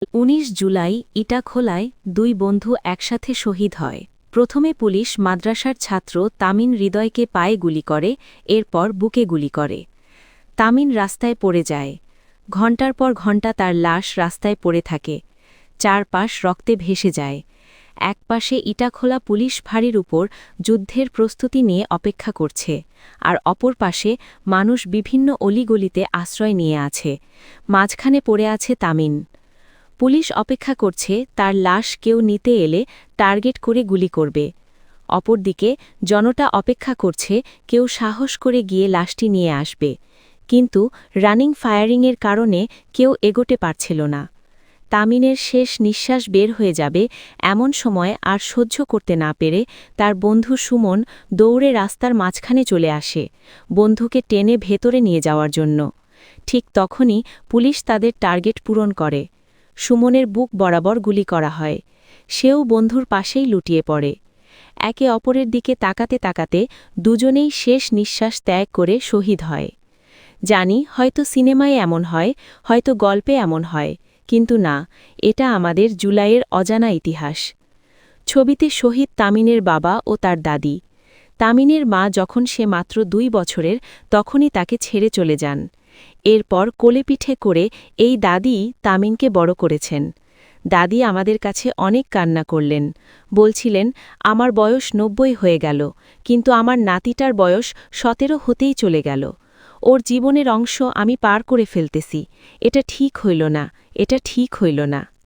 ১৯ জুলাই ইটাখোলায় দুই বন্ধু একসাথে শহীদ হয়। প্রথমে পুলিশ মাদ্রাসার ছাত্র তামিন হৃদয়কে পায়ে গুলি করে, এরপর বুকে গুলি করে। তামিন রাস্তায় পড়ে যায়। ঘণ্টার পর ঘণ্টা তার লাশ রাস্তায় পড়ে থাকে। চারপাশ রক্তে ভেসে যায়। একপাশে ইটাখোলা পুলিশ ফাঁড়ির উপর যুদ্ধের প্রস্তুতি নিয়ে অপেক্ষা করছে, আর অপর পাশে মানুষ বিভিন্ন অলিগলিতে আশ্রয় নিয়ে আছে। মাঝখানে পড়ে আছে তামিন। পুলিশ অপেক্ষা করছে তার লাশ কেউ নিতে এলে টার্গেট করে গুলি করবে। অপরদিকে জনতা অপেক্ষা করছে কেউ সাহস করে গিয়ে লাশটি নিয়ে আসবে। কিন্তু রানিং ফায়ারিংয়ের কারণে কেউ এগোতে পারছিল না। তামিনের শেষ নিঃশ্বাস বের হয়ে যাবে এমন সময় আর সহ্য করতে না পেরে তার বন্ধু সুমন দৌড়ে রাস্তার মাঝখানে চলে আসে, বন্ধুকে টেনে ভেতরে নিয়ে যাওয়ার জন্য। ঠিক তখনই পুলিশ তাদের টার্গেট পূরণ করে। সুমনের বুক বরাবর গুলি করা হয়। সেও বন্ধুর পাশেই লুটিয়ে পড়ে। একে অপরের দিকে তাকাতে তাকাতে দুজনেই শেষ নিঃশ্বাস ত্যাগ করে শহীদ হয়। জানি হয়তো সিনেমায় এমন হয়, হয়তো গল্পে এমন হয়, কিন্তু না, এটা আমাদের জুলাইয়ের অজানা ইতিহাস। ছবিতে শহীদ তামিনের বাবা ও তার দাদি। তামিনের মা যখন সে মাত্র 2 বছরের, তখনই তাকে ছেড়ে চলে যান। এরপর কোলেপিঠে করে এই দাদি তামিনকে বড় করেছেন। দাদি আমাদের কাছে অনেক কান্না করলেন। বলছিলেন, আমার বয়স 90 হয়ে গেল, কিন্তু আমার নাতিটার বয়স 17 হতেই চলে গেল। ওর জীবনের অংশ আমি পার করে ফেলতেছি। এটা ঠিক হইল না, এটা ঠিক হইল না।